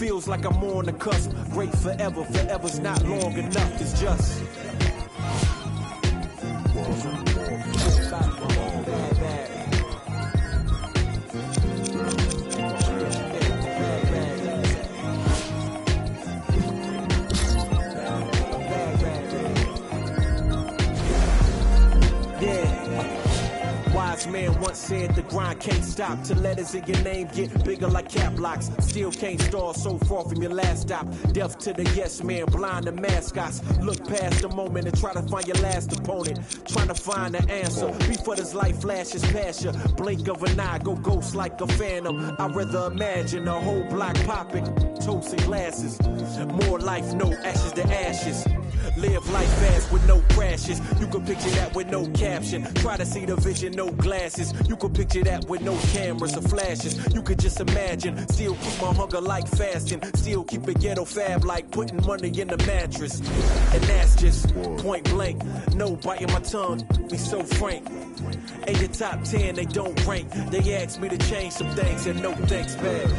Feels like I'm on the cusp. Great forever, forever's not long enough. It's just. Wise man once said the grind can't stop till letters in your name get bigger like cap locks. Still can't stall so far from your last stop. Deaf to the yes man, blind to mascots. Look past the moment and try to find your last opponent. Trying to find the answer before this life flashes past you. Blink of an eye, go ghost like a phantom. I'd rather imagine a whole block popping, toasting glasses. More life, no ashes to ashes. Live life fast with no crashes. You can picture that with no caption. Try to see the vision, no glasses. You can picture that with no cameras or flashes. You could just imagine. Still keep my hunger like fasting. Still keep a ghetto fab like putting money in the mattress. And that's just point blank. No biting my tongue. Be so frank. In your top 10, they don't rank. They asked me to change some things and no thanks back.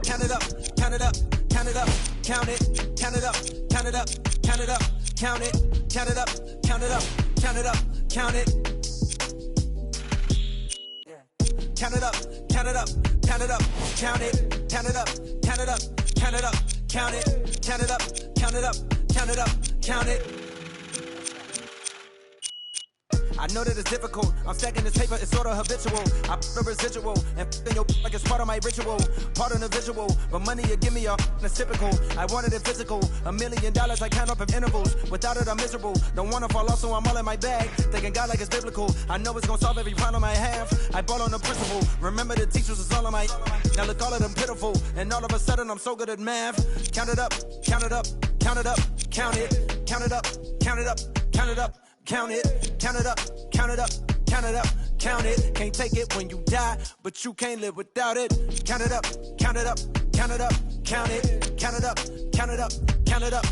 Count it up, count it up, count it up, count it, count it up, count it up, count it up, count it, count it up, count it up, count it up, count it. Count it up, count it up, count it up, count it, count it up, count it up, count it up, count it, count it up, count it up, count it up, count it. I know that it's difficult. I'm stacking this paper, it's sort of habitual. I put a residual and f***ing your like it's part of my ritual. Part of the visual, but money you give me a it's typical. I wanted it physical. $1 million I count up in intervals. Without it I'm miserable. Don't wanna fall off so I'm all in my bag. Thinking God like it's biblical. I know it's gonna solve every problem I have. I ball on the principle. Remember the teachers was all of my. Now look all of them pitiful. And all of a sudden I'm so good at math. Count it up, count it up, count it up, count it, count it up, count it up, count it up. Count it, count it up, count it up, count it up, count it. Can't take it when you die, but you can't live without it. Count it up, count it up, count it up, count it, count it up, count it up, count it up.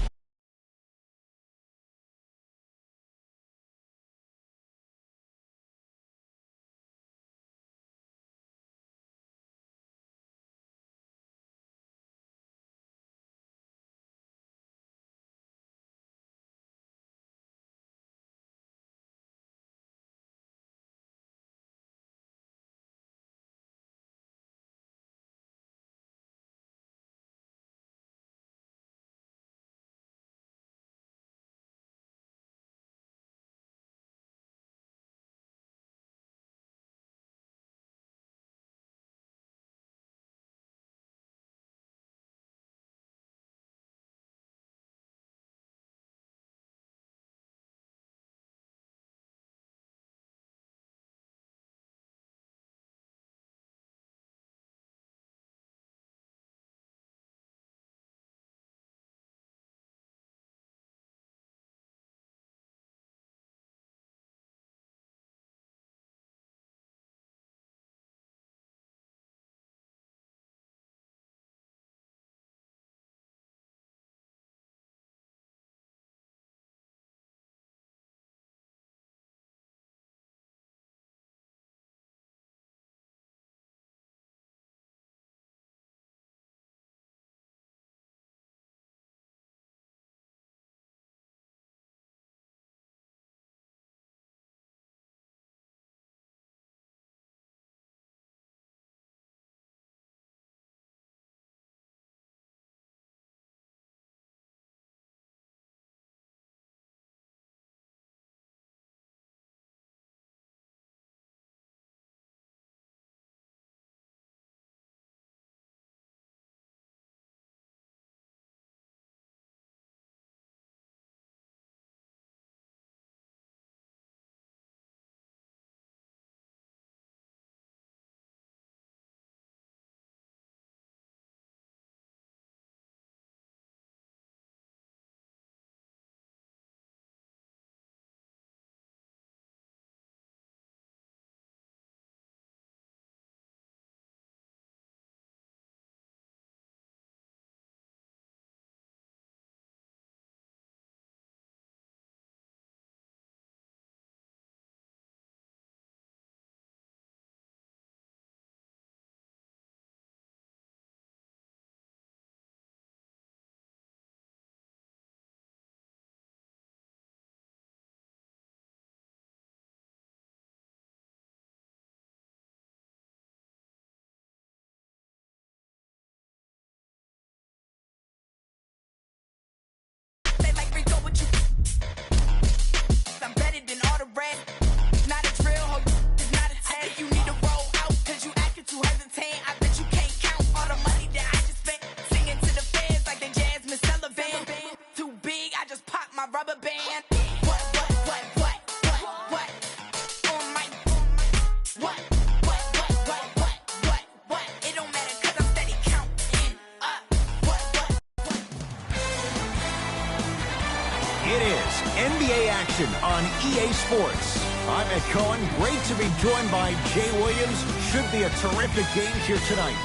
It is NBA action on EA Sports. I'm Ed Cohen. Great to be joined by Jay Williams. Should be a terrific game here tonight.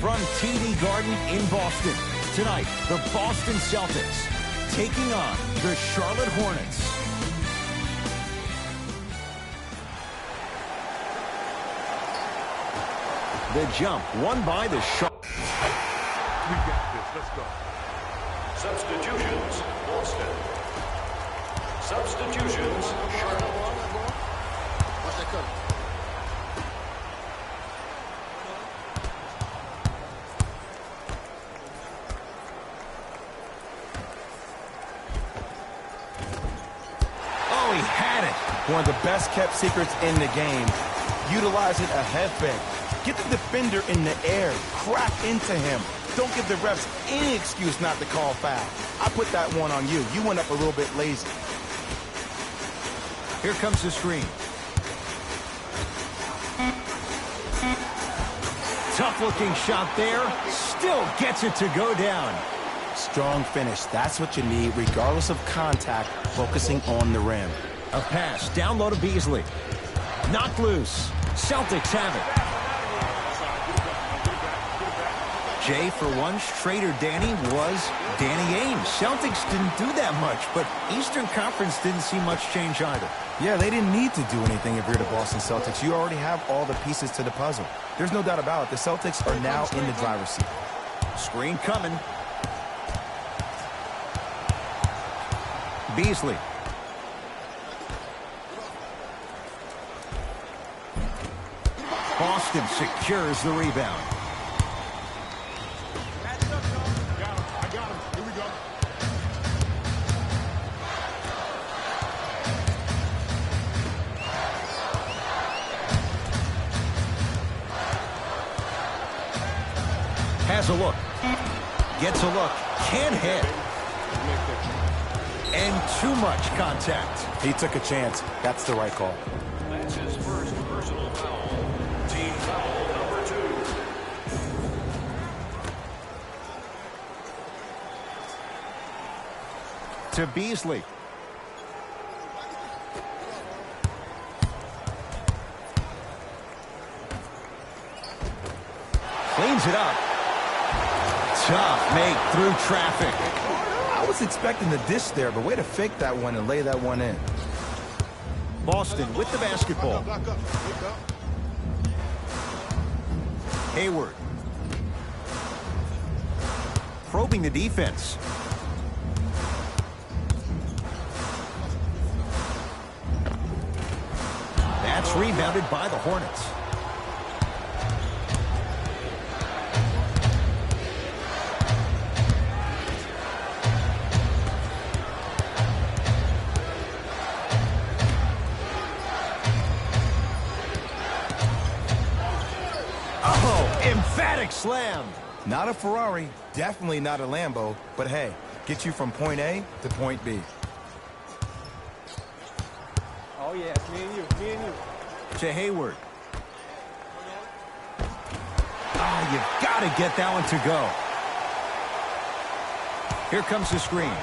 From TD Garden in Boston, tonight, the Boston Celtics taking on the Charlotte Hornets. The jump won by the Charlotte. We got this. Let's go. Substitutions, Boston. Substitutions, Charlotte. Watch that cut. Oh, he had it. One of the best kept secrets in the game. Utilizing a headband. Get the defender in the air. Crack into him. Don't give the refs any excuse not to call foul. I put that one on you. You went up a little bit lazy. Here comes the screen. Tough-looking shot there. Still gets it to go down. Strong finish. That's what you need, regardless of contact, focusing on the rim. A pass down low to Beasley. Knocked loose. Celtics have it. Jay, for once, Trader Danny was Danny Ainge. Celtics didn't do that much, but Eastern Conference didn't see much change either. Yeah, they didn't need to do anything if you're the Boston Celtics. You already have all the pieces to the puzzle. There's no doubt about it. The Celtics are now in the driver's seat. Screen coming. Beasley. Boston secures the rebound. I got him. Here we go. Has a look. Gets a look. Can't hit. And too much contact. He took a chance. That's the right call. That's his first personal foul. Team foul number 2. To Beasley. Cleans it up. Tough make through traffic. I was expecting the dish there, but way to fake that one and lay that one in. Boston with the basketball. Back up. Wake up. Hayward. Probing the defense. That's rebounded by the Hornets. Oh, emphatic slam. Not a Ferrari, definitely not a Lambo, but hey, get you from point A to point B. Oh, yeah, it's me and you, To Hayward. Ah, you've got to get that one to go. Here comes the screen.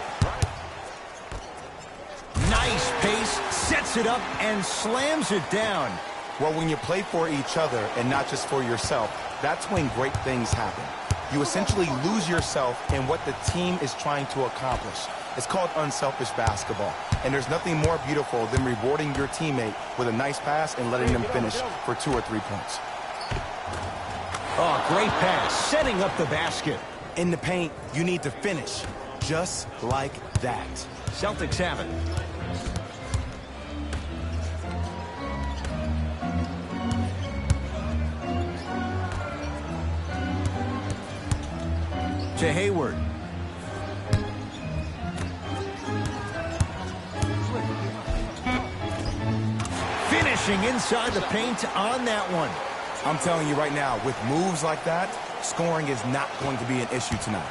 Nice pace, sets it up, and slams it down. Well, when you play for each other and not just for yourself, that's when great things happen. You essentially lose yourself in what the team is trying to accomplish. It's called unselfish basketball. And there's nothing more beautiful than rewarding your teammate with a nice pass and letting them finish for 2 or 3 points. Oh, great pass, setting up the basket. In the paint, you need to finish just like that. Celtics have it. To Hayward. Finishing inside the paint on that one. I'm telling you right now, with moves like that, scoring is not going to be an issue tonight.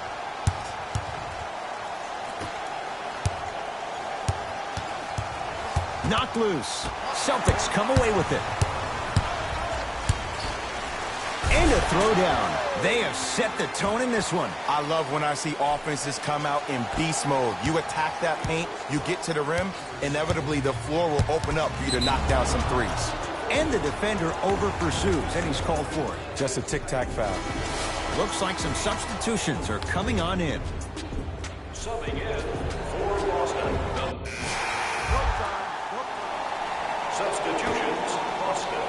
Knocked loose. Celtics come away with it. And a throwdown. They have set the tone in this one. I love when I see offenses come out in beast mode. You attack that paint, you get to the rim, inevitably the floor will open up for you to knock down some threes. And the defender over-pursues, and he's called for it. Just a tic-tac foul. Looks like some substitutions are coming on in. Subbing in for Boston. Substitutions, Boston.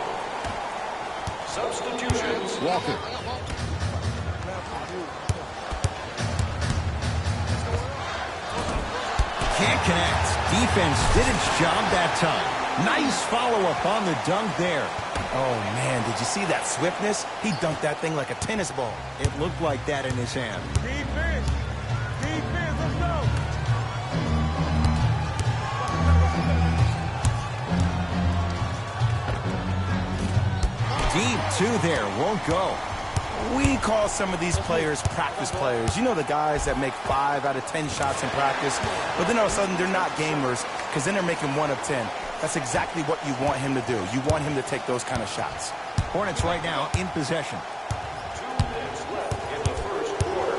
Substitutions, Walker. Can't connect. Defense did its job that time. Nice follow-up on the dunk there. Oh, man, did you see that swiftness? He dunked that thing like a tennis ball. It looked like that in his hand. Defense. Defense, let's go. Deep two there, won't go. We call some of these players practice players. You know, the guys that make 5 out of 10 shots in practice, but then all of a sudden they're not gamers because then they're making 1 of 10. That's exactly what you want him to do. You want him to take those kind of shots. Hornets right now in possession. 2 minutes left in the first quarter.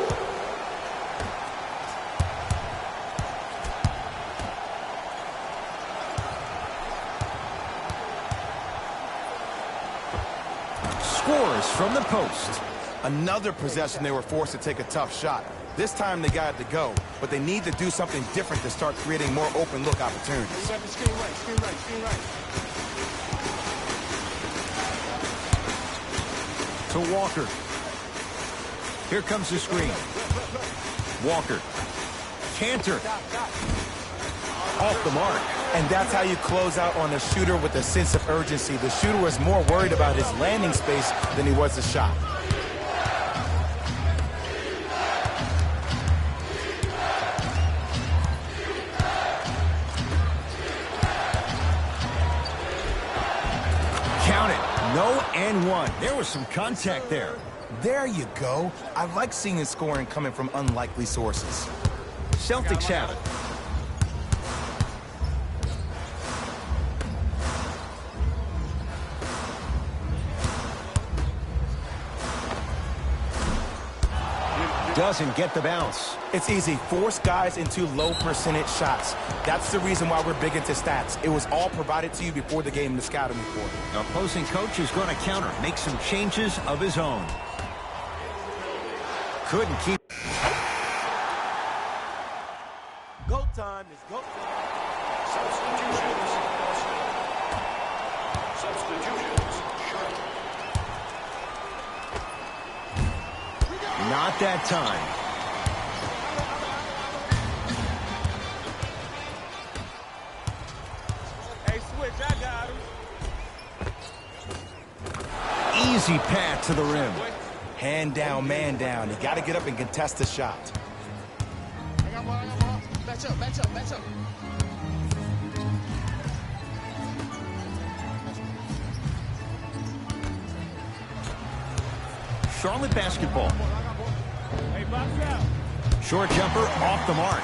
Scores from the post. Another possession, they were forced to take a tough shot. This time they got it to go, but they need to do something different to start creating more open look opportunities. Screen right, screen right, screen right. To Walker. Here comes the screen. Walker. Cantor. Off the mark. And that's how you close out on a shooter with a sense of urgency. The shooter was more worried about his landing space than he was the shot. Count it. No and one. There was some contact there. There you go. I like seeing scoring coming from unlikely sources. Celtics have it. Doesn't get the bounce. It's easy. Force guys into low percentage shots. That's the reason why we're big into stats. It was all provided to you before the game in the scouting report. The opposing coach is going to counter, make some changes of his own. Couldn't keep. Go time is go time. Substitutions, Boston. Substitutions, Charlotte. Not that time. Hey, switch, I got him. Easy path to the rim. Hand down, man down. You got to get up and contest the shot. I got ball, I got ball. Match up, match up, match up. Charlotte basketball. Hey, box out. Short jumper off the mark.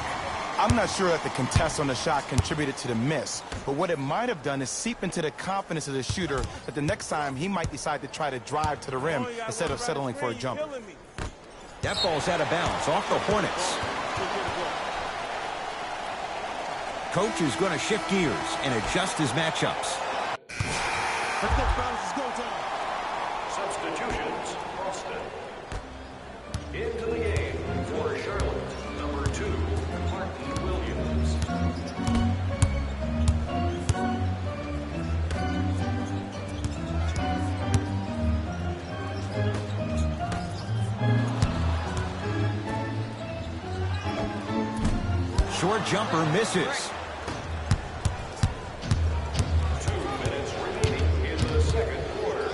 I'm not sure that the contest on the shot contributed to the miss, but what it might have done is seep into the confidence of the shooter that the next time he might decide to try to drive to the rim instead of settling for a jumper. That ball's out of bounds off the Hornets. Coach is going to shift gears and adjust his matchups. Substitutions, Boston. Into the game for Charlotte, number 2, Martin Williams. Short jumper misses. 2 minutes remaining in the second quarter.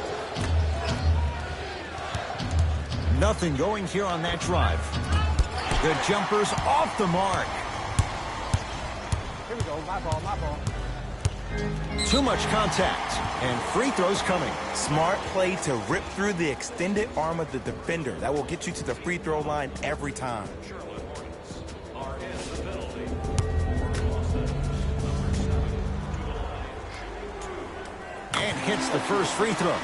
Nothing going here on that drive. The jumper's off the mark. Here we go. My ball, my ball. Too much contact, and free throws coming. Smart play to rip through the extended arm of the defender. That will get you to the free throw line every time. Charlotte Hornets are in the penalty. Boston, number 7, to the line, shooting 2. And hits the first free throw.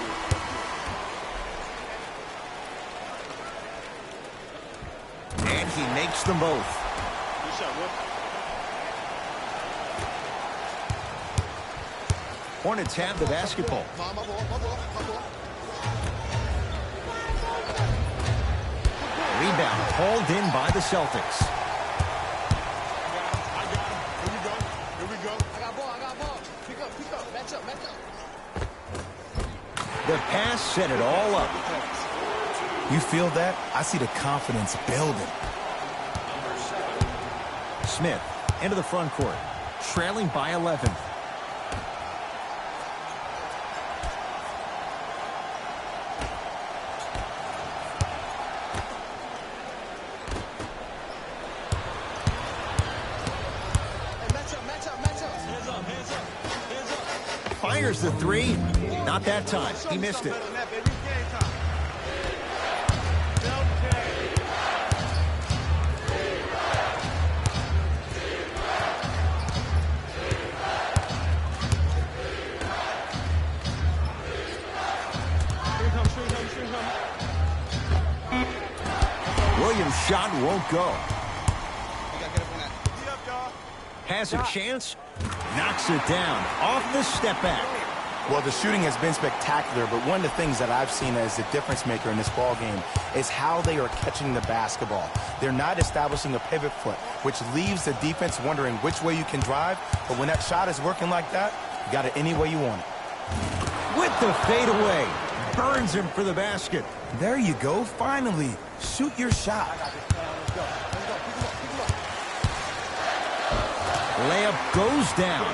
Makes them both. Good shot, Will. Hornets have the basketball. My ball. Rebound hauled in by the Celtics. I got him. Here we go. I got ball. Pick up. Match up. The pass set it all up. You feel that? I see the confidence building. Smith into the front court, trailing by 11. Fires the three. Not that time. He missed it. Williams' shot won't go. Has a chance. Knocks it down. Off the step back. Well, the shooting has been spectacular, but one of the things that I've seen as the difference maker in this ball game is how they are catching the basketball. They're not establishing a pivot foot, which leaves the defense wondering which way you can drive. But when that shot is working like that, you got it any way you want it. With the fadeaway. Burns him for the basket. There you go. Finally, shoot your shot. Layup goes down.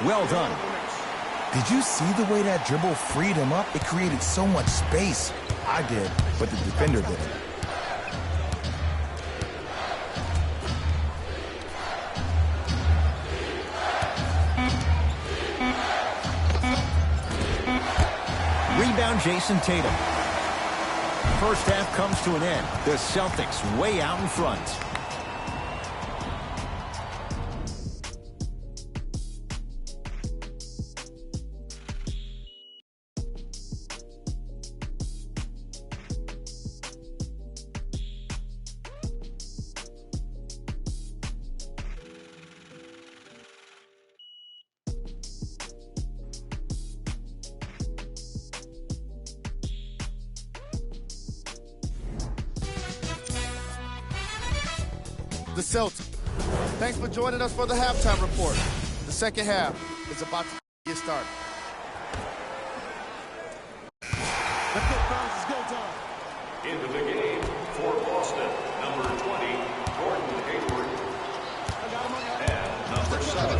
Well done. Did you see the way that dribble freed him up? It created so much space. I did, but the defender didn't. Rebound, Jason Tatum. First half comes to an end. The Celtics way out in front. The Celtics. Thanks for joining us for the halftime report. The second half is about to get started. Into the game for Boston, number 20, Gordon Hayward. And number 7.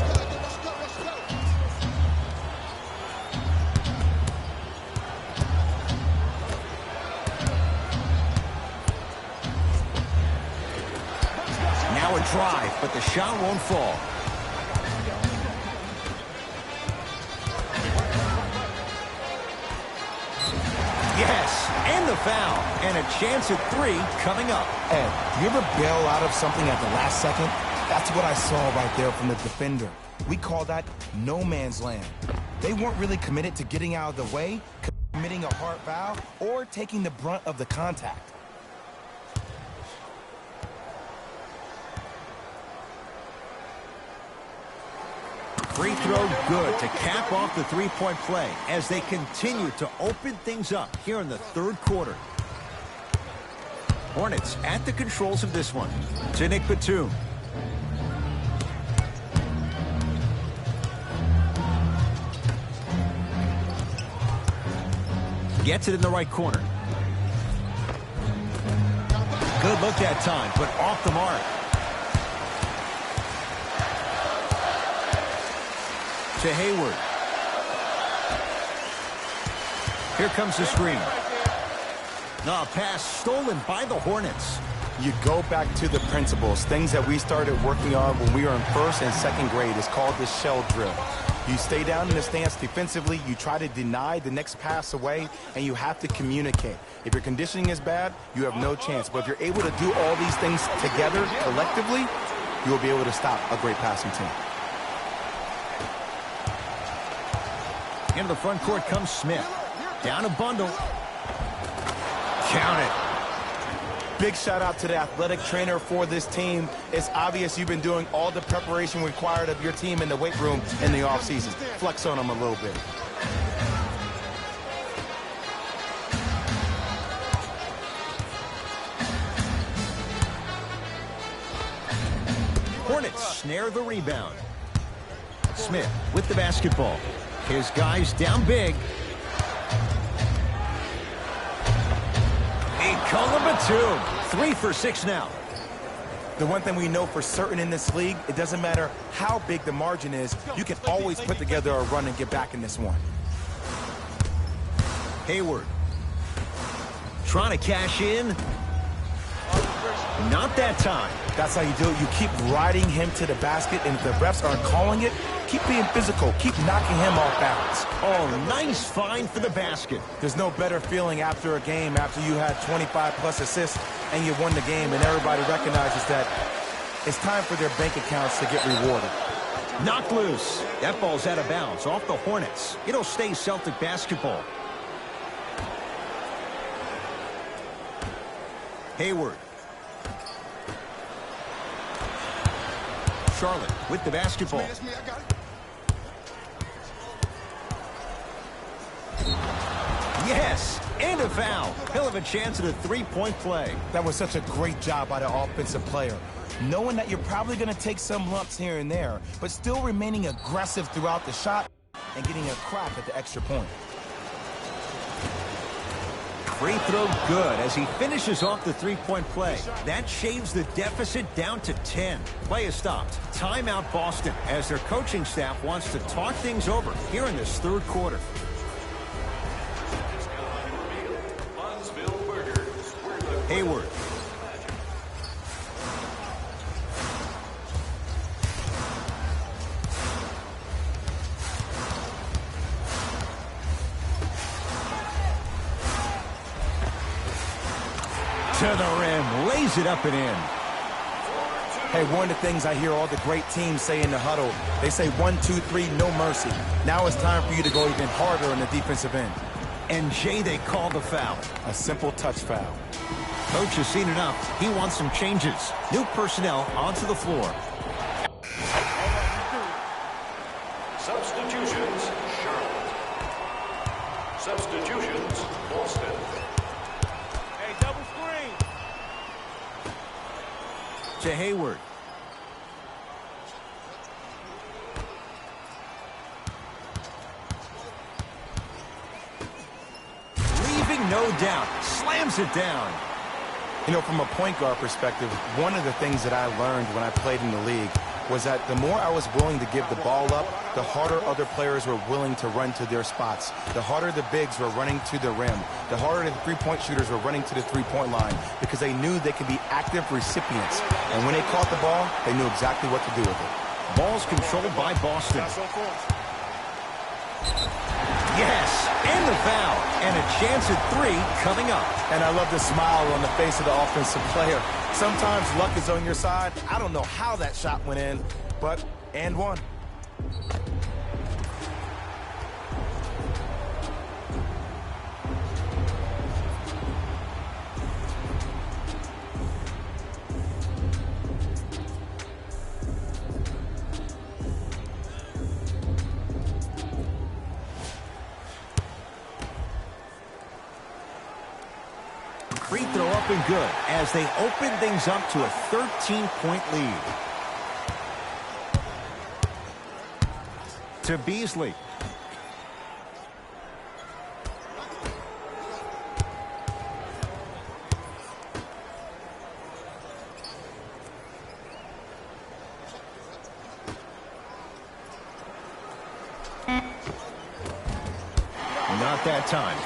Now a drive, but the shot won't fall. Yes, and the foul. And a chance at 3 coming up. Ed, you ever bail out of something at the last second? That's what I saw right there from the defender. We call that no man's land. They weren't really committed to getting out of the way, committing a hard foul, or taking the brunt of the contact. Free throw good to cap off the three-point play as they continue to open things up here in the third quarter. Hornets at the controls of this one. To Nick Batum. Gets it in the right corner. Good look that time, but off the mark. To Hayward. Here comes the screen. No, pass stolen by the Hornets. You go back to the principles, things that we started working on when we were in first and second grade. It's called the shell drill. You stay down in the stance defensively, you try to deny the next pass away, and you have to communicate. If your conditioning is bad, you have no chance. But if you're able to do all these things together, collectively, you'll be able to stop a great passing team. Into the front court comes Smith. Down a bundle. Count it. Big shout out to the athletic trainer for this team. It's obvious you've been doing all the preparation required of your team in the weight room in the offseason. Flex on them a little bit. Hornets snare the rebound. Smith with the basketball. His guys down big. Nicola Batum. 3 for 6 now. The one thing we know for certain in this league, it doesn't matter how big the margin is, you can always put together a run and get back in this one. Hayward. Trying to cash in. Not that time. That's how you do it. You keep riding him to the basket, and if the refs aren't calling it, keep being physical. Keep knocking him off balance. Oh, nice find for the basket. There's no better feeling after a game after you had 25-plus assists and you won the game, and everybody recognizes that it's time for their bank accounts to get rewarded. Knocked loose. That ball's out of bounds off the Hornets. It'll stay Celtic basketball. Hayward. Charlotte with the basketball. Yes, and a foul. He'll have a chance at a three-point play. That was such a great job by the offensive player. Knowing that you're probably going to take some lumps here and there, but still remaining aggressive throughout the shot and getting a crack at the extra point. Free throw good as he finishes off the three-point play. That shaves the deficit down to 10. Play is stopped. Timeout Boston as their coaching staff wants to talk things over here in this third quarter. Hayward. To the rim, lays it up and in. Hey, one of the things I hear all the great teams say in the huddle, they say 1, 2, 3, no mercy. Now it's time for you to go even harder on the defensive end. And Jay, they call the foul. A simple touch foul. Coach has seen enough. He wants some changes. New personnel onto the floor. Substitutions, Charlotte. Substitutions, Boston. Hey, double screen. To Hayward. Leaving no doubt. Slams it down. You know, from a point guard perspective, one of the things that I learned when I played in the league was that the more I was willing to give the ball up, the harder other players were willing to run to their spots. The harder the bigs were running to the rim. The harder the three-point shooters were running to the three-point line because they knew they could be active recipients. And when they caught the ball, they knew exactly what to do with it. Ball's controlled by Boston. Yes, and the foul. And a chance at 3 coming up. And I love the smile on the face of the offensive player. Sometimes luck is on your side. I don't know how that shot went in, but and one. Free throw up and good as they open things up to a 13-point lead. To Beasley. Not that time.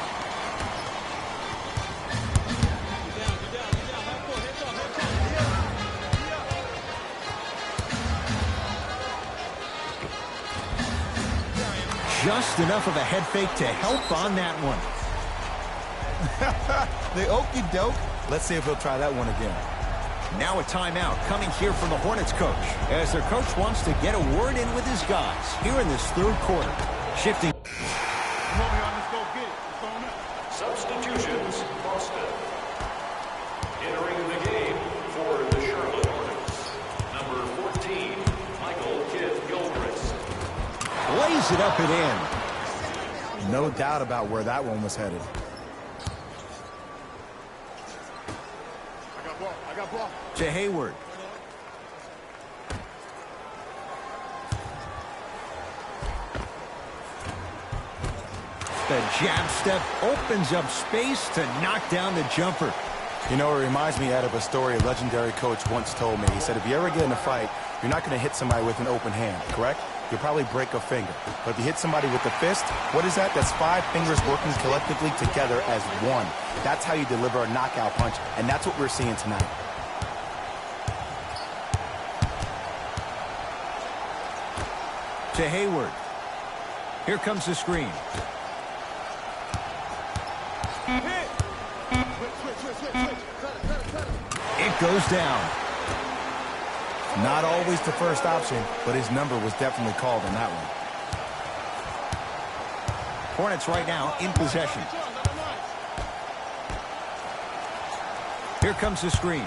Just enough of a head fake to help on that one. The okey doke. Let's see if he'll try that one again. Now a timeout coming here from the Hornets coach as their coach wants to get a word in with his guys here in this third quarter. Shifting. Let's go get it. It's on up. Substitutions, Boston. Entering the lays it up and in. No doubt about where that one was headed. I got ball. To Hayward. The jab step opens up space to knock down the jumper. You know, it reminds me, Ed, of a story a legendary coach once told me. He said, if you ever get in a fight, you're not going to hit somebody with an open hand, correct? You'll probably break a finger. But if you hit somebody with a fist, what is that? That's 5 fingers working collectively together as one. That's how you deliver a knockout punch, and that's what we're seeing tonight. To Hayward. Here comes the screen. It goes down. Not always the first option, but his number was definitely called on that one. Hornets right now in possession. Here comes the screen.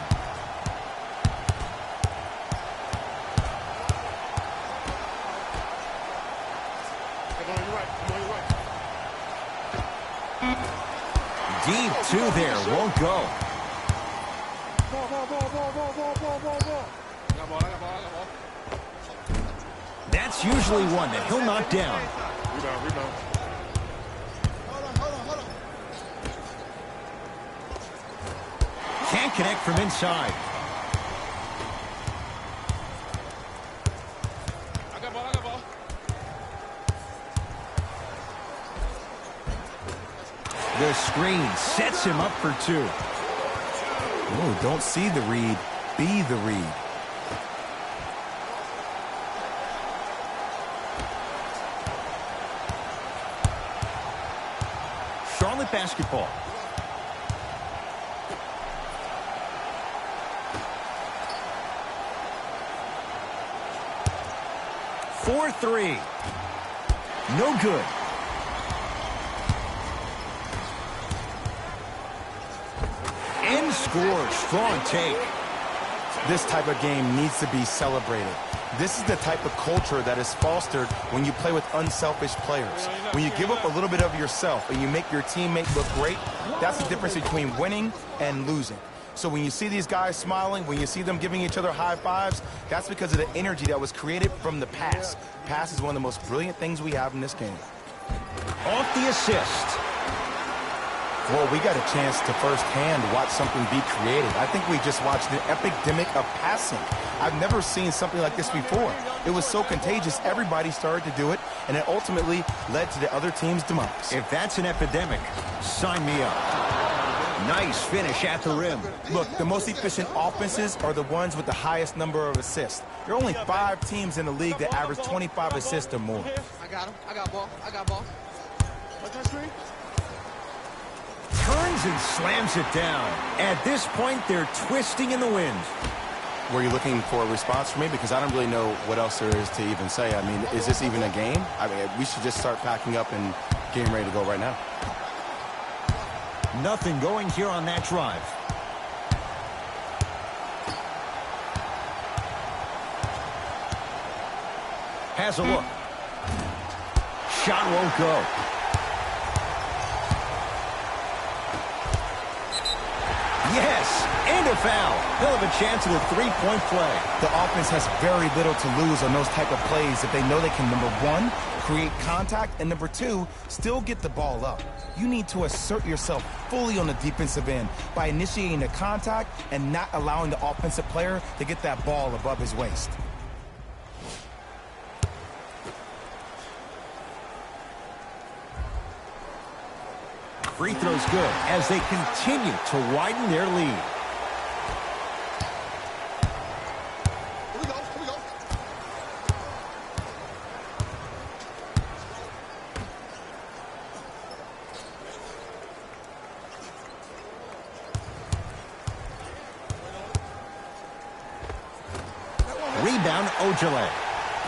Deep two there, won't go. That's usually one that he'll knock down. Rebound. Can't connect from inside. I got ball. The screen sets him up for 2. Oh, don't see the read, be the read. Charlotte basketball. For 3. No good. End score, strong take. This type of game needs to be celebrated. This is the type of culture that is fostered when you play with unselfish players. When you give up a little bit of yourself and you make your teammate look great, that's the difference between winning and losing. So when you see these guys smiling, when you see them giving each other high fives, that's because of the energy that was created from the pass. Pass is one of the most brilliant things we have in this game. Off the assist. Well, we got a chance to firsthand watch something be created. I think we just watched an epidemic of passing. I've never seen something like this before. It was so contagious, everybody started to do it, and it ultimately led to the other team's demise. If that's an epidemic, sign me up. Nice finish at the rim. Look, the most efficient offenses are the ones with the highest number of assists. There are only 5 teams in the league that average 25 assists or more. I got him. I got ball. What's that screen? Turns and slams it down. At this point, they're twisting in the wind. Were you looking for a response from me? Because I don't really know what else there is to even say. I mean, is this even a game? I mean, we should just start packing up and getting ready to go right now. Nothing going here on that drive. Has a look. Shot won't go. Yes, and a foul. He'll have a chance at a 3-point play. The offense has very little to lose on those type of plays if they know they can, number 1, create contact, and number 2, still get the ball up. You need to assert yourself fully on the defensive end by initiating the contact and not allowing the offensive player to get that ball above his waist. Free throw's good as they continue to widen their lead. Here we go. Rebound, Ojale.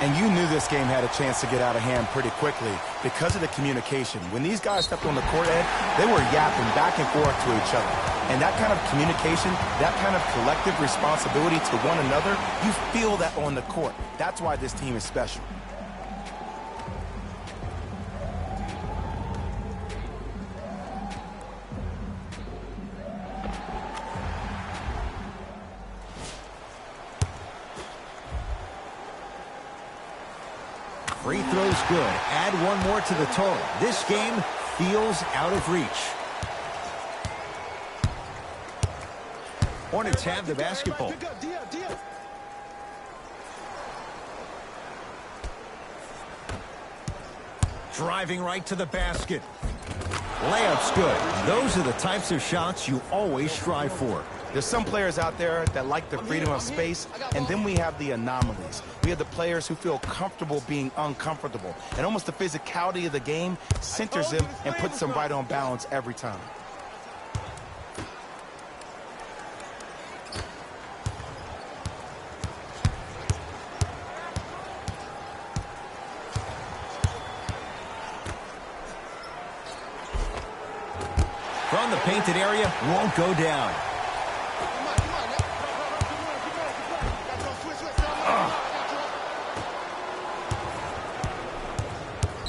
And you knew this game had a chance to get out of hand pretty quickly because of the communication. When these guys stepped on the court, Ed, they were yapping back and forth to each other. And that kind of communication, that kind of collective responsibility to one another, you feel that on the court. That's why this team is special. Free throw's good. Add one more to the total. This game feels out of reach. Hornets have the basketball. Driving right to the basket. Layup's good. Those are the types of shots you always strive for. There's some players out there that like the freedom of space, and then we have the anomalies. We have the players who feel comfortable being uncomfortable, and almost the physicality of the game centers them and puts them right on balance every time. From the painted area, won't go down.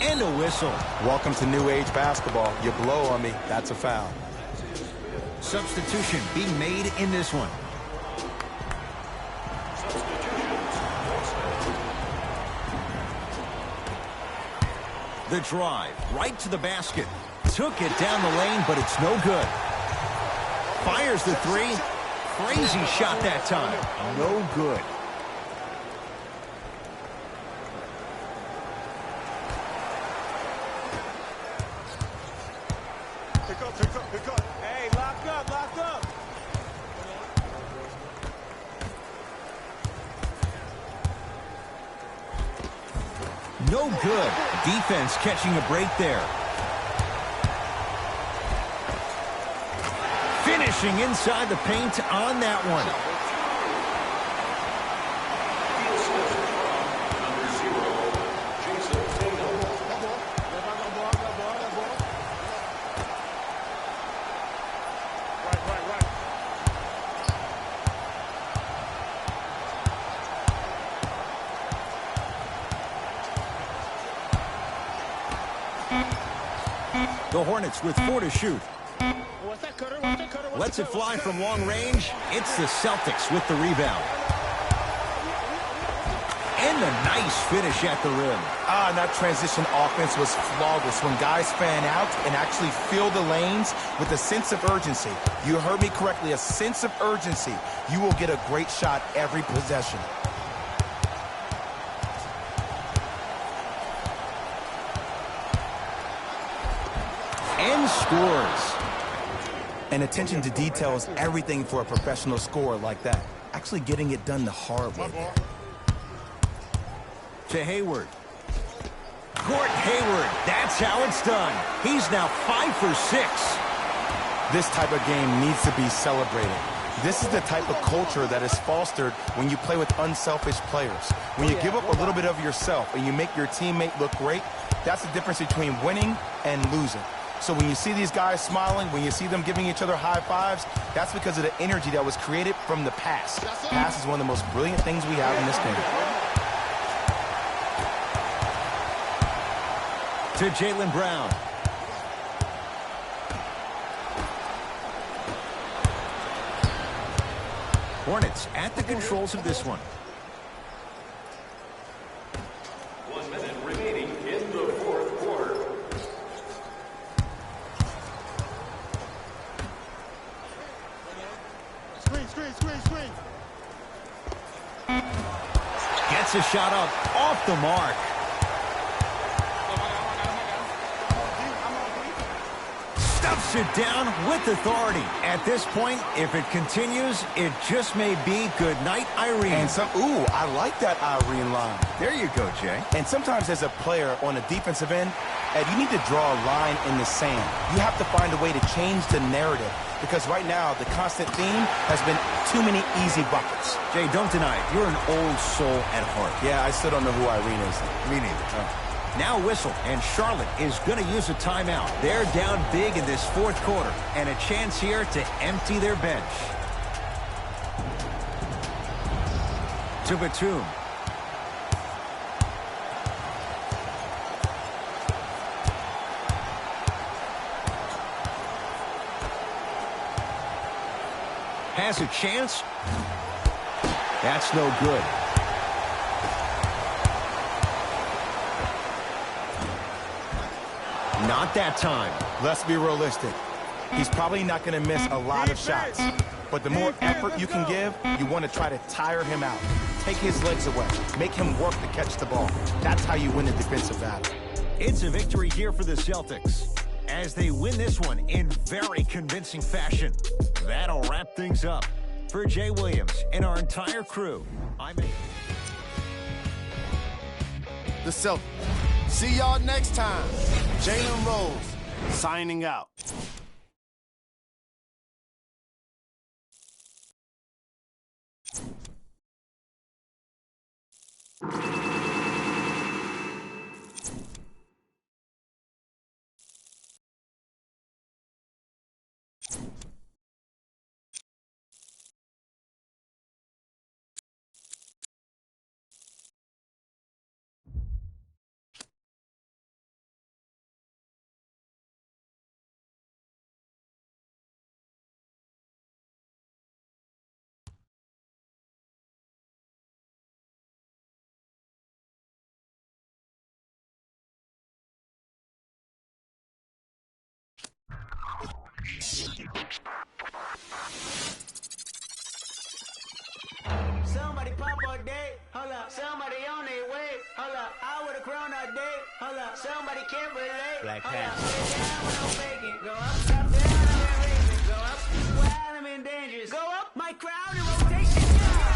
And a whistle. Welcome to new age basketball. You blow on me, that's a foul. Substitution being made in this one. The drive, right to the basket. Took it down the lane, but it's no good. Fires the three. Crazy shot that time. No good. Pick up. Hey, lock up. No good. Defense catching a break there. Finishing inside the paint on that one. The Hornets with 4 to shoot. Lets it fly from long range. It's the Celtics with the rebound. And a nice finish at the rim. And that transition offense was flawless when guys fan out and actually fill the lanes with a sense of urgency. You heard me correctly, a sense of urgency. You will get a great shot every possession. And scores. And attention to detail is everything for a professional scorer like that. Actually getting it done the hard way. To Hayward. Gordon Hayward, that's how it's done. He's now 5 for 6. This type of game needs to be celebrated. This is the type of culture that is fostered when you play with unselfish players. When you give up a little bit of yourself and you make your teammate look great, that's the difference between winning and losing. So when you see these guys smiling, when you see them giving each other high fives, that's because of the energy that was created from the pass. Pass is one of the most brilliant things we have in this game. To Jaylen Brown. Hornets at the controls of this one. 1 minute remaining in the fourth quarter. Screen. Gets a shot up off the mark. Stuffs it down with authority. At this point, if it continues, it just may be good night, Irene. And I like that Irene line. There you go, Jay. And sometimes as a player on a defensive end, Ed, you need to draw a line in the sand. You have to find a way to change the narrative because right now the constant theme has been too many easy buckets. Jay, don't deny it. You're an old soul at heart. Yeah, I still don't know who Irene is. Me neither. Now whistle, and Charlotte is going to use a timeout. They're down big in this fourth quarter, and a chance here to empty their bench. To Batum. Has a chance. That's no good. Not that time. Let's be realistic. He's probably not going to miss a lot of shots. But the more effort you can give, you want to try to tire him out. Take his legs away. Make him work to catch the ball. That's how you win a defensive battle. It's a victory here for the Celtics as they win this one in very convincing fashion. That'll wrap things up. For Jay Williams and our entire crew, The Celtics. See y'all next time. Jalen Rose signing out. Somebody pop a day, hold up. Somebody on their way, hold up. I with a crown all day, hold up. Somebody can't relate, Black hold up. Panther. Sit down with no faking. Go up, drop down, I'm racing. Go up, while I'm in dangerous. Go up, my crowd in rotation.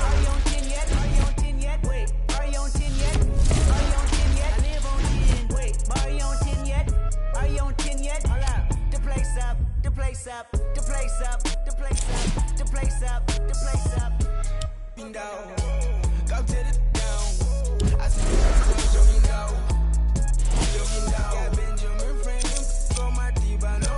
Are you on 10 yet? Are you on 10 yet? Wait, are you on 10 yet? Are you on 10 yet? I live on 10. Wait, are you on 10 yet? Are you on 10 yet? Hold up, the place up, the place up, the place up, the place up, the place up, the place up. Down, go to the down. I see you down. Got Benjamin Franklin, go my diva, no.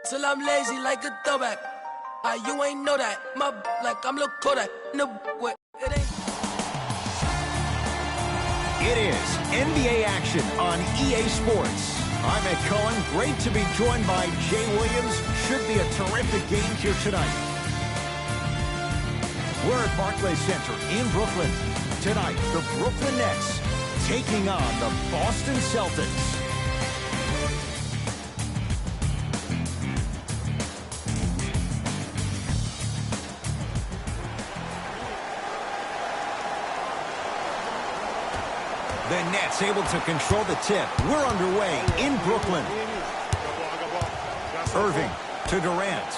till I'm lazy like a throwback. You ain't know that. My like I'm Lil Kodak. No, what? It ain't. It is NBA action on EA Sports. I'm Ed Cohen. Great to be joined by Jay Williams. Should be a terrific game here tonight. We're at Barclays Center in Brooklyn. Tonight, the Brooklyn Nets taking on the Boston Celtics. The Nets able to control the tip. We're underway in Brooklyn. Irving to Durant.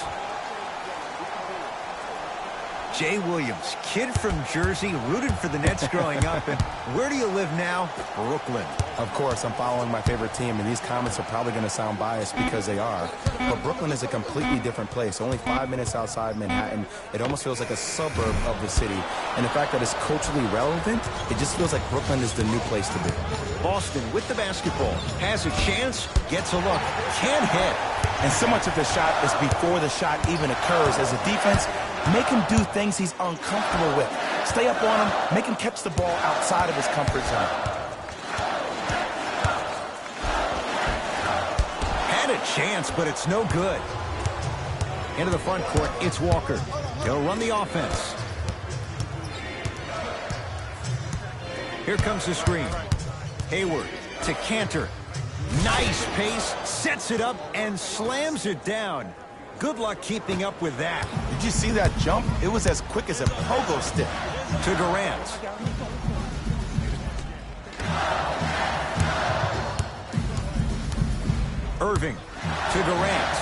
Jay Williams, kid from Jersey, rooted for the Nets growing up. And where do you live now? Brooklyn. Of course, I'm following my favorite team, and these comments are probably going to sound biased because they are. But Brooklyn is a completely different place. Only 5 minutes outside Manhattan. It almost feels like a suburb of the city. And the fact that it's culturally relevant, it just feels like Brooklyn is the new place to be. Boston with the basketball. Has a chance, gets a look, can't hit. And so much of the shot is before the shot even occurs. As a defense, make him do things he's uncomfortable with. Stay up on him, make him catch the ball outside of his comfort zone. Had a chance, but it's no good. Into the front court, it's Walker. He'll run the offense. Here comes the screen. Hayward to Cantor. Nice pace, sets it up, and slams it down. Good luck keeping up with that. Did you see that jump? It was as quick as a pogo stick. To Durant. Irving to Durant.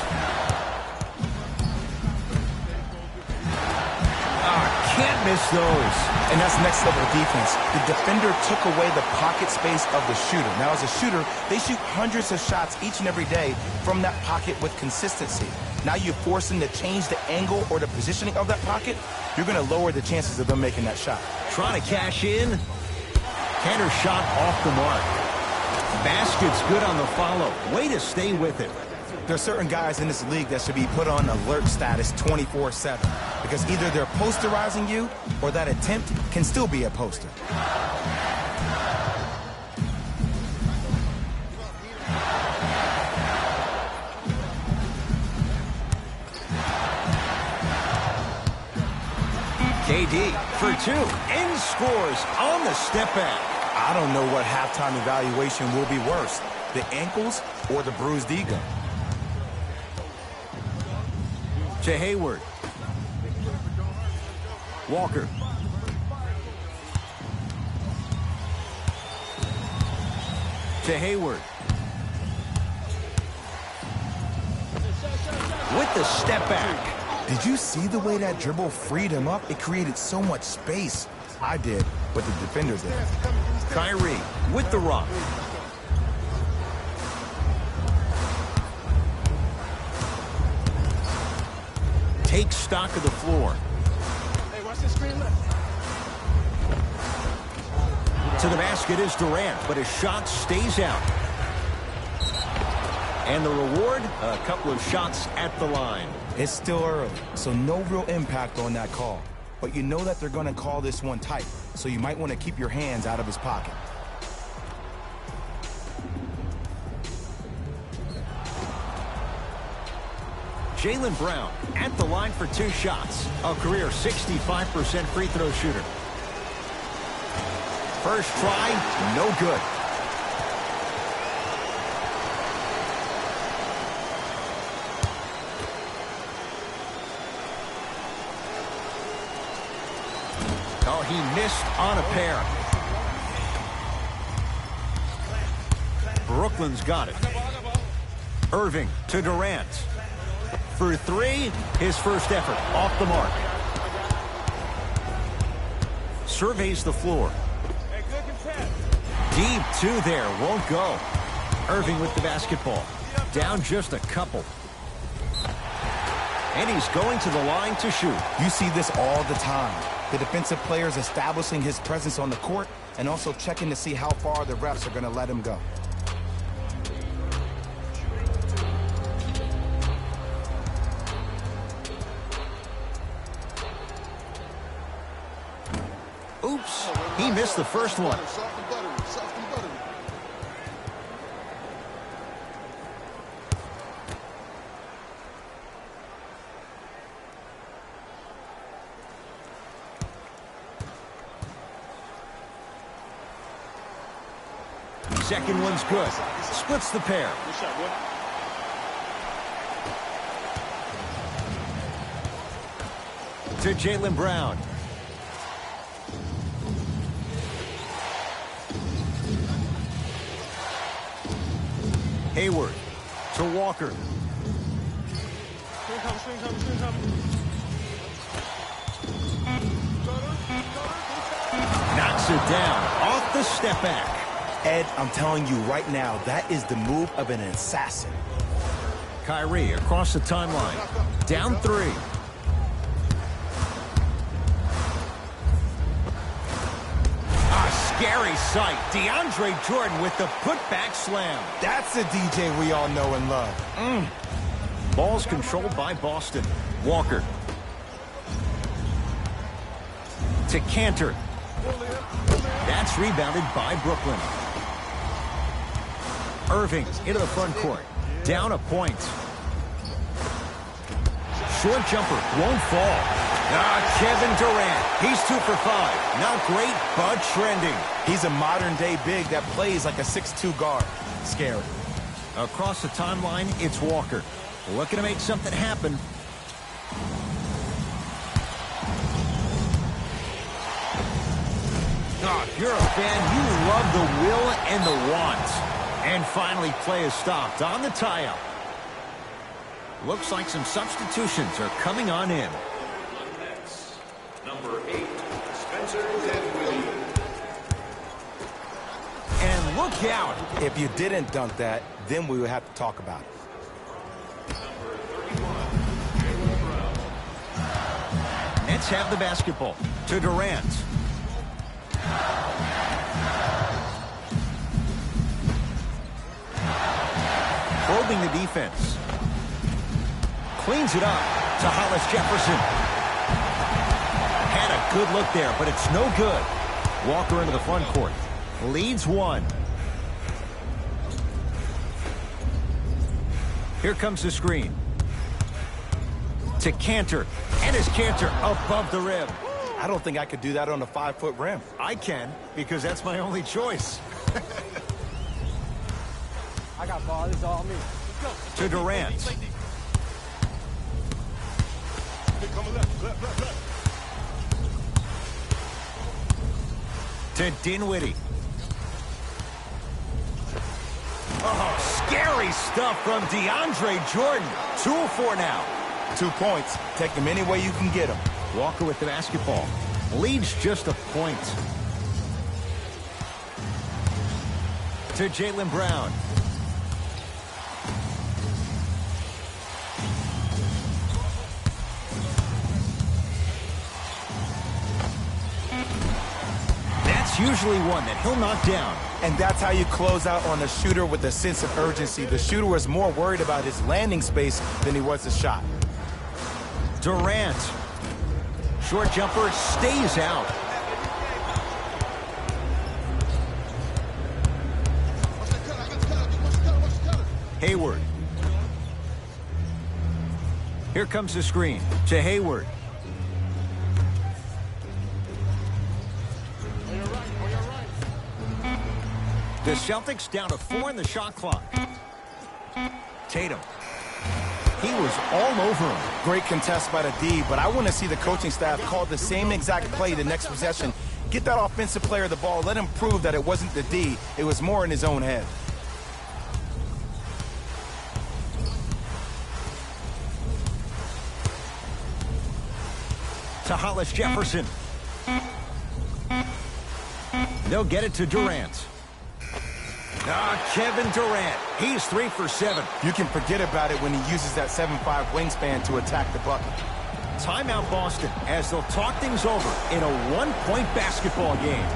Can't miss those. And that's next level defense. The defender took away the pocket space of the shooter. Now, as a shooter, they shoot hundreds of shots each and every day from that pocket with consistency. Now you force them to change the angle or the positioning of that pocket, you're going to lower the chances of them making that shot. Trying to cash in. Cantor shot off the mark. Basket's good on the follow. Way to stay with it. There are certain guys in this league that should be put on alert status 24/7 because either they're posterizing you or that attempt can still be a poster. KD for two and scores on the step back. I don't know what halftime evaluation will be worse, the ankles or the bruised ego. To Hayward. Walker. To Hayward. With the step back. Did you see the way that dribble freed him up? It created so much space. I did, but the defenders did. Kyrie with the rock. Take stock of the floor. Hey, watch the screen left. To the basket is Durant, but his shot stays out. And the reward, a couple of shots at the line. It's still early, so no real impact on that call. But you know that they're going to call this one tight, so you might want to keep your hands out of his pocket. Jaylen Brown at the line for two shots. A career 65% free throw shooter. First try, no good. Oh, he missed on a pair. Brooklyn's got it. Irving to Durant. For three, his first effort off the mark. Surveys the floor. Deep two there, won't go. Irving with the basketball. Down just a couple. And he's going to the line to shoot. You see this all the time. The defensive players establishing his presence on the court and also checking to see how far the refs are going to let him go. Oops, he missed the first one. Soft and buttery, soft and buttery. Second one's good. Splits the pair. Good shot, boy. To Jaylen Brown. Hayward to Walker. Screen coming, screen coming, screen coming. Knocks it down off the step back. Ed, I'm telling you right now, that is the move of an assassin. Kyrie across the timeline. Down 3. A scary sight. DeAndre Jordan with the putback slam. That's the DJ we all know and love. Ball's controlled by Boston. Walker. To Cantor. That's rebounded by Brooklyn. Irving into the front court. Down a point. Short jumper won't fall. Kevin Durant. He's 2 for 5. Not great, but trending. He's a modern-day big that plays like a 6'2 guard. Scary. Across the timeline, it's Walker. Looking to make something happen. If you're a fan, you love the will and the want. And finally, play is stopped on the tie-up. Looks like some substitutions are coming on in. Number 8, Spencer Dinwiddie. And look out. If you didn't dunk that, then we would have to talk about it. Number 31, Jaylen Brown. Nets have the basketball. To Durant. Probing the defense. Cleans it up to Hollis Jefferson. Had a good look there, but it's no good. Walker into the front court. Leads 1. Here comes the screen. To Cantor. And his Cantor above the rim. I don't think I could do that on a 5-foot rim. I can, because that's my only choice. I got ball. This is all me. To Durant. Coming left, left, left, left. To Dinwiddie. Oh, scary stuff from DeAndre Jordan. 2-4 now. 2 points. Take them any way you can get them. Walker with the basketball. Leads just a point. To Jaylen Brown. That's usually one that he'll knock down. And that's how you close out on a shooter with a sense of urgency. The shooter was more worried about his landing space than he was the shot. Durant. Short jumper stays out. Hayward. Here comes the screen to Hayward. The Celtics down to 4 in the shot clock. Tatum. He was all over him. Great contest by the D, but I want to see the coaching staff call the same exact play the next possession. Get that offensive player the ball. Let him prove that it wasn't the D. It was more in his own head. To Hollis Jefferson. They'll get it to Durant. Kevin Durant. He's 3 for 7. You can forget about it when he uses that 7'5" wingspan to attack the bucket. Timeout Boston as they'll talk things over in a 1-point basketball game.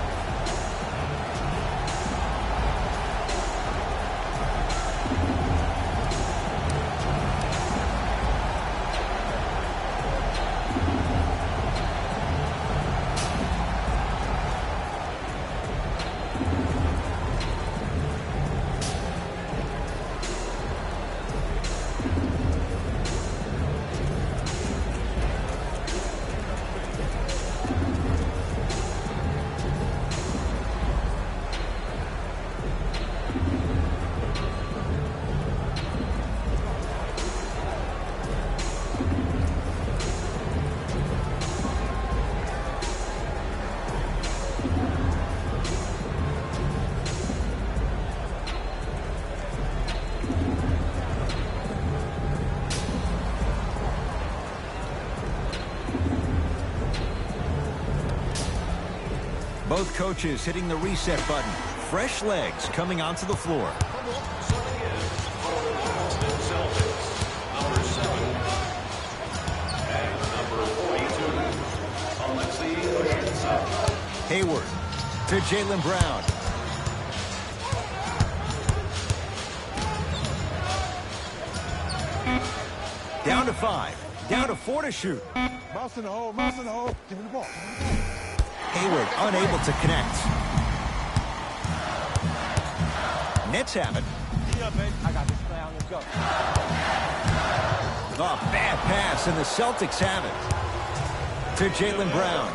Both coaches hitting the reset button. Fresh legs coming onto the floor. Subbing in for the Boston Celtics, number 7. And number 42, Alexei Oshintsev. Hayward to Jaylen Brown. Down to 5. Down to 4 to shoot. Mouse in the hole, mouse in the hole. Give me the ball. Hayward unable to connect. Nets have it. I got this play on. Let's go. A bad pass, and the Celtics have it. To Jaylen Brown.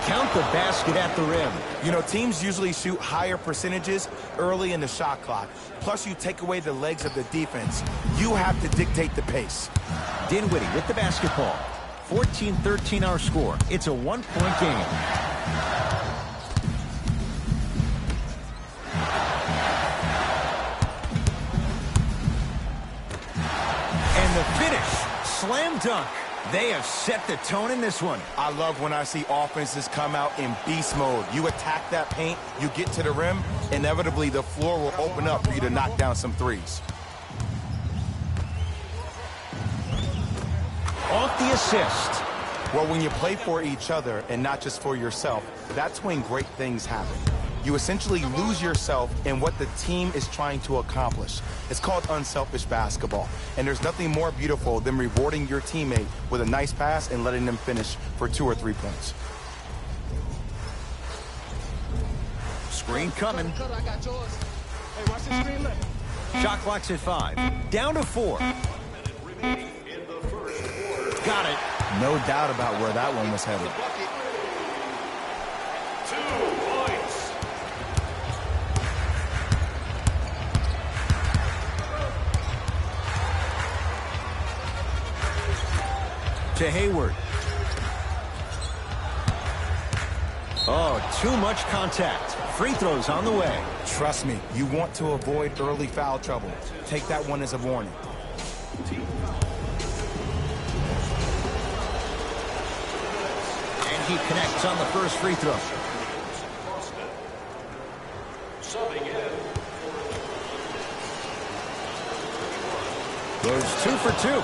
Count the basket at the rim. You know, teams usually shoot higher percentages early in the shot clock. Plus, you take away the legs of the defense. You have to dictate the pace. Dinwiddie with the basketball. 14-13 our score. It's a one-point game. And the finish. Slam dunk. They have set the tone in this one. I love when I see offenses come out in beast mode. You attack that paint, you get to the rim, inevitably the floor will open up for you to knock down some threes. Off the assist. Well, when you play for each other and not just for yourself, that's when great things happen. You essentially lose yourself in what the team is trying to accomplish. It's called unselfish basketball. And there's nothing more beautiful than rewarding your teammate with a nice pass and letting them finish for 2 or 3 points. Screen coming. I got yours. Hey, watch the screen left. Shot clock's at 5. Down to 4. 1 minute remaining in the first quarter. Got it. No doubt about where that one was headed. 2 points. To Hayward. Oh, too much contact. Free throws on the way. Trust me, you want to avoid early foul trouble. Take that one as a warning. And he connects on the first free throw. Boston. Subbing in for Goes 2 for 2.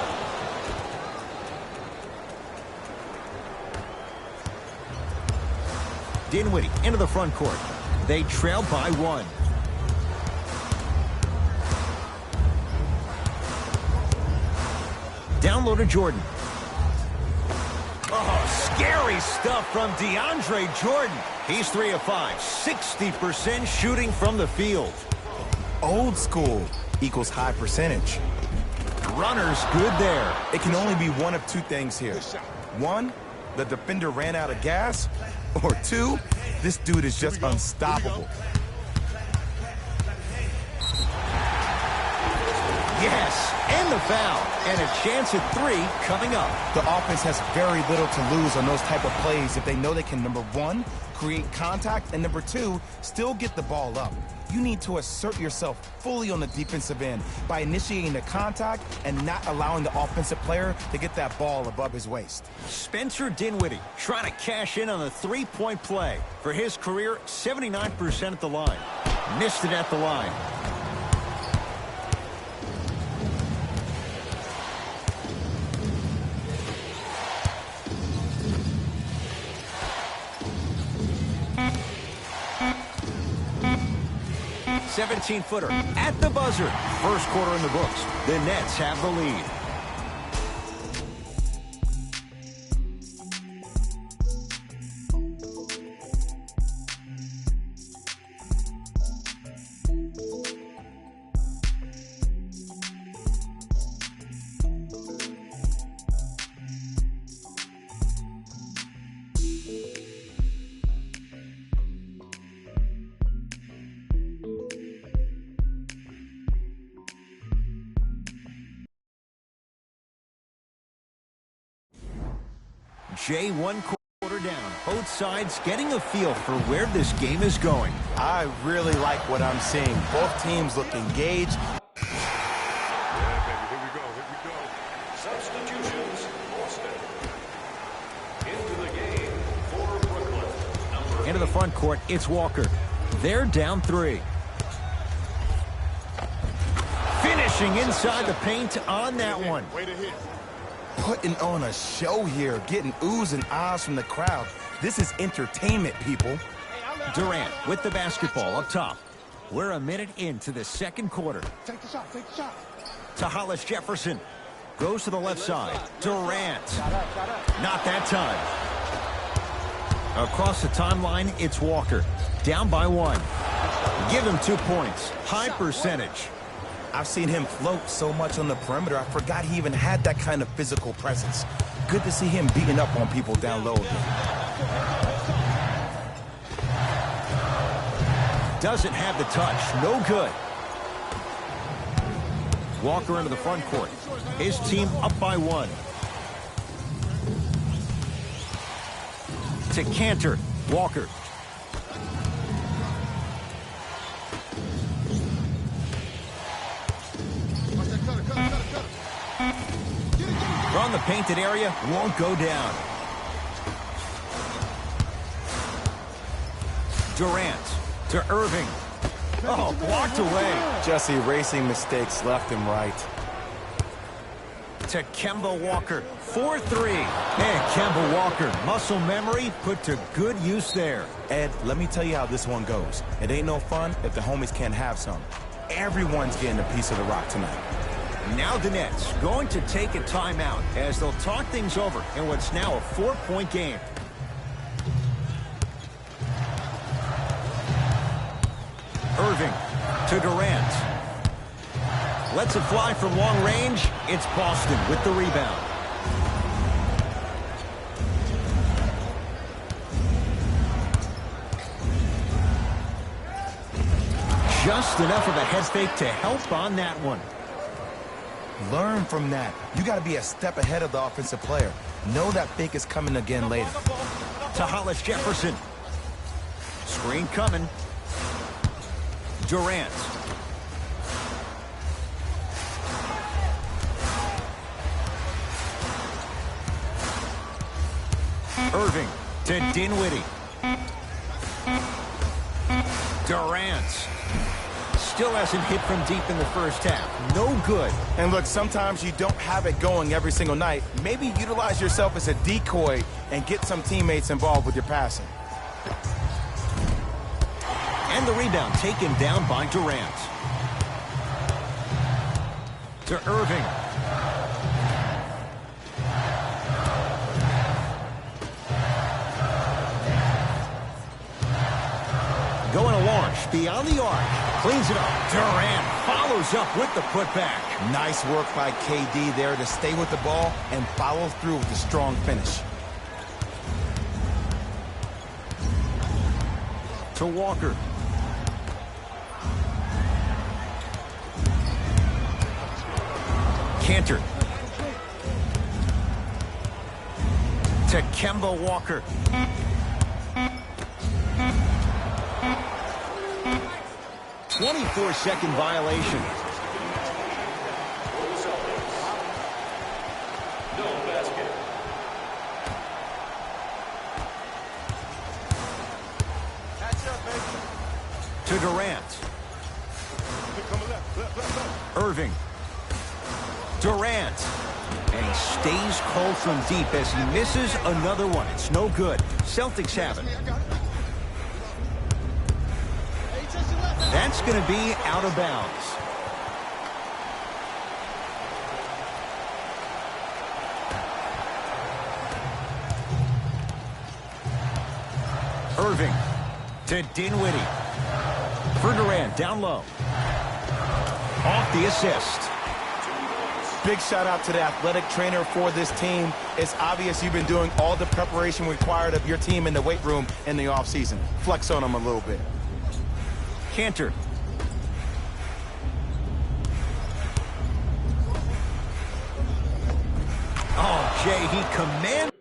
Dinwiddie into the front court. They trail by 1. Down low to Jordan. Oh, scary stuff from DeAndre Jordan. He's 3 of 5. 60% shooting from the field. Old school equals high percentage. Runners good there. It can only be one of 2 things here. 1, the defender ran out of gas. Or 2, this dude is just unstoppable. Yes, and the foul. And a chance at 3 coming up. The offense has very little to lose on those type of plays if they know they can, number 1, create contact, and number 2, still get the ball up. You need to assert yourself fully on the defensive end by initiating the contact and not allowing the offensive player to get that ball above his waist. Spencer Dinwiddie trying to cash in on the three-point play. For his career, 79% at the line. Missed it at the line. .17-footer at the buzzer. First quarter in the books. The Nets have the lead. Jay, 1 quarter down. Both sides getting a feel for where this game is going. I really like what I'm seeing. Both teams look engaged. Yeah, baby, here we go, here we go. substitutions. Boston. Into the game for Brooklyn, number Into the front court, it's Walker. They're down 3. Finishing inside the paint on that one. Way to hit. Putting on a show here, getting oohs and ahs from the crowd. This is entertainment, people. Durant with the basketball up top. We're a minute into the second quarter. Take the shot, take the shot. To Hollis Jefferson. Goes to the left side. Durant. Not that time. Across the timeline, it's Walker. Down by 1. Give him 2 points. High percentage. I've seen him float so much on the perimeter, I forgot he even had that kind of physical presence. Good to see him beating up on people down low again. Doesn't have the touch. No good. Walker into the front court. His team up by 1. To Cantor. Walker. From the painted area, won't go down. Durant to Irving. Oh, blocked away. Just erasing mistakes left and right. To Kemba Walker. 4-3. And Kemba Walker, muscle memory put to good use there. Ed, let me tell you how this one goes. It ain't no fun if the homies can't have some. Everyone's getting a piece of the rock tonight. Now the Nets going to take a timeout as they'll talk things over in what's now a 4-point game. Irving to Durant. Lets it fly from long range. It's Boston with the rebound. Just enough of a head fake to help on that one. Learn from that. You got to be a step ahead of the offensive player. Know that fake is coming again later. To Hollis Jefferson. Screen coming. Durant. Irving to Dinwiddie. Durant. Still hasn't hit from deep in the first half. No good. And look, sometimes you don't have it going every single night. Maybe utilize yourself as a decoy and get some teammates involved with your passing. And the rebound taken down by Durant. To Irving. Going to launch beyond the arc. Cleans it up. Durant follows up with the putback. Nice work by KD there to stay with the ball and follow through with a strong finish. To Walker. Cantor. To Kemba Walker. A 24-second violation. No basket. To Durant. Irving. Durant. And he stays cold from deep as he misses another one. It's no good. Celtics have it. That's going to be out of bounds. Irving to Dinwiddie. For Durant, down low. Off the assist. Big shout out to the athletic trainer for this team. It's obvious you've been doing all the preparation required of your team in the weight room in the offseason. Flex on them a little bit. Cantor. Oh, Jay, he commands.